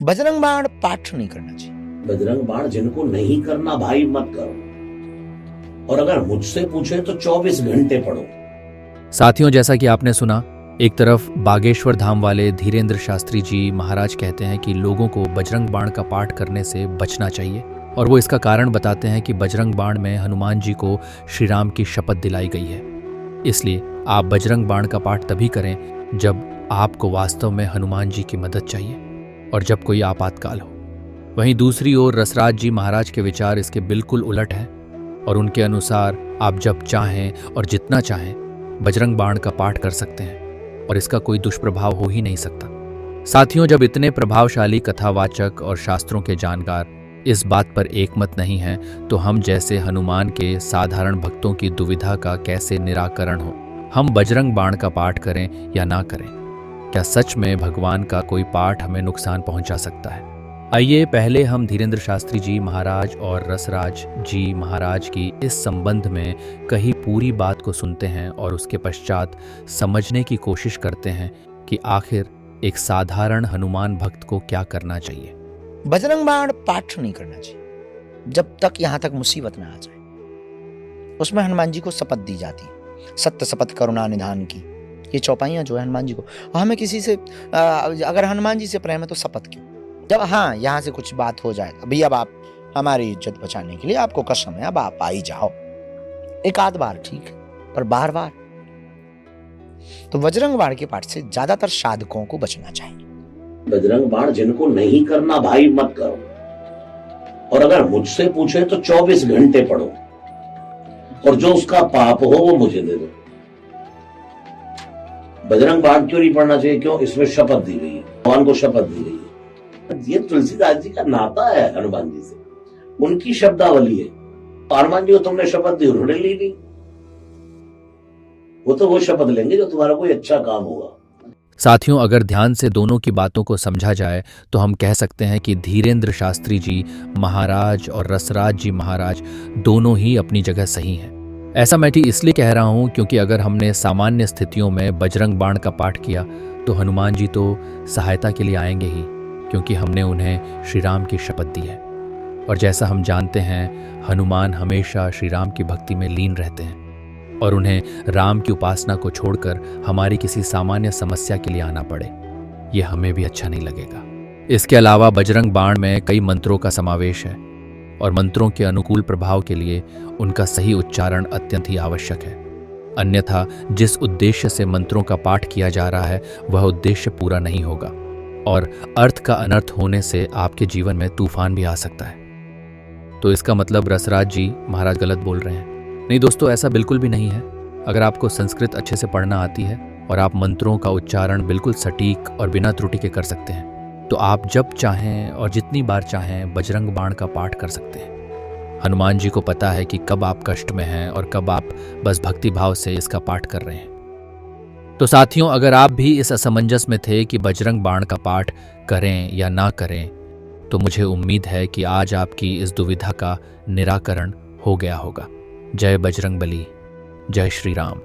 बजरंग बाण पाठ नहीं करना चाहिए। बजरंग बाण जिनको नहीं करना भाई मत करो, और अगर मुझसे पूछे तो 24 घंटे पढ़ो। साथियों, जैसा कि आपने सुना, एक तरफ बागेश्वर धाम वाले धीरेन्द्र शास्त्री जी महाराज कहते हैं कि लोगों को बजरंग बाण का पाठ करने से बचना चाहिए, और वो इसका कारण बताते हैं कि बजरंग बाण में हनुमान जी को श्री राम की शपथ दिलाई गई है। इसलिए आप बजरंग बाण का पाठ तभी करें जब आपको वास्तव में हनुमान जी की मदद चाहिए और जब कोई आपातकाल हो। वहीं दूसरी ओर रसराज जी महाराज के विचार इसके बिल्कुल उलट हैं, और उनके अनुसार आप जब चाहें और जितना चाहें बजरंग बाण का पाठ कर सकते हैं और इसका कोई दुष्प्रभाव हो ही नहीं सकता। साथियों, जब इतने प्रभावशाली कथावाचक और शास्त्रों के जानकार इस बात पर एकमत नहीं हैं, तो हम जैसे हनुमान के साधारण भक्तों की दुविधा का कैसे निराकरण हो? हम बजरंग बाण का पाठ करें या ना करें? क्या सच में भगवान का कोई पाठ हमें नुकसान पहुंचा सकता है? आइए पहले हम धीरेन्द्र शास्त्री जी महाराज और रसराज जी महाराज की इस संबंध में कही पूरी बात को सुनते हैं और उसके पश्चात समझने की कोशिश करते हैं कि आखिर एक साधारण हनुमान भक्त को क्या करना चाहिए। बजरंग बाण पाठ नहीं करना चाहिए जब तक यहां तक मुसीबत ना आ जाए। उसमें हनुमान जी को शपथ दी जाती है, सत्य शपथ करुणा निधान की। ये चौपाइयां जो है हनुमान जी को, हमें किसी से अगर हनुमान जी से प्रेम है तो शपथ क्यों? जब यहाँ से कुछ बात हो जाए, अभी अब आप हमारी इज्जत बचाने के लिए आपको कसम है, अब आप आ ही जाओ। एक आध बार ठीक है, पर बार बार तो बजरंग बाण के पाठ से ज्यादातर साधकों को बचना चाहिए। बजरंग बाण जिनको नहीं करना भाई मत करो, और अगर मुझसे पूछे तो 24 घंटे पढ़ो, और जो उसका पाप हो वो मुझे दे दो। बजरंग बाण क्यों नहीं पढ़ना चाहिए? क्यों? इसमें शपथ दी गई है, भगवान को शपथ दी गई है। ये तुलसीदास जी का नाता है हनुमान जी से, उनकी शब्दावली है। हनुमान जी को तुमने शपथ दी, उन्होंने ली नहीं। वो शपथ लेंगे जो तुम्हारा कोई अच्छा काम होगा। साथियों, अगर ध्यान से दोनों की बातों को समझा जाए तो हम कह सकते हैं कि धीरेन्द्र शास्त्री जी महाराज और रसराज जी महाराज दोनों ही अपनी जगह सही हैं। ऐसा मैं इसलिए कह रहा हूं क्योंकि अगर हमने सामान्य स्थितियों में बजरंग बाण का पाठ किया तो हनुमान जी तो सहायता के लिए आएंगे ही, क्योंकि हमने उन्हें श्री राम की शपथ दी है। और जैसा हम जानते हैं, हनुमान हमेशा श्री राम की भक्ति में लीन रहते हैं, और उन्हें राम की उपासना को छोड़कर हमारी किसी सामान्य समस्या के लिए आना पड़े, ये हमें भी अच्छा नहीं लगेगा। इसके अलावा बजरंग बाण में कई मंत्रों का समावेश है, और मंत्रों के अनुकूल प्रभाव के लिए उनका सही उच्चारण अत्यंत ही आवश्यक है। अन्यथा जिस उद्देश्य से मंत्रों का पाठ किया जा रहा है वह उद्देश्य पूरा नहीं होगा, और अर्थ का अनर्थ होने से आपके जीवन में तूफान भी आ सकता है। तो इसका मतलब रसराज जी महाराज गलत बोल रहे हैं? नहीं दोस्तों, ऐसा बिल्कुल भी नहीं है। अगर आपको संस्कृत अच्छे से पढ़ना आती है और आप मंत्रों का उच्चारण बिल्कुल सटीक और बिना त्रुटि के कर सकते हैं, तो आप जब चाहें और जितनी बार चाहें बजरंग बाण का पाठ कर सकते हैं। हनुमान जी को पता है कि कब आप कष्ट में हैं और कब आप बस भक्ति भाव से इसका पाठ कर रहे हैं। तो साथियों, अगर आप भी इस असमंजस में थे कि बजरंग बाण का पाठ करें या ना करें, तो मुझे उम्मीद है कि आज आपकी इस दुविधा का निराकरण हो गया होगा। जय बजरंग बली, जय श्री राम।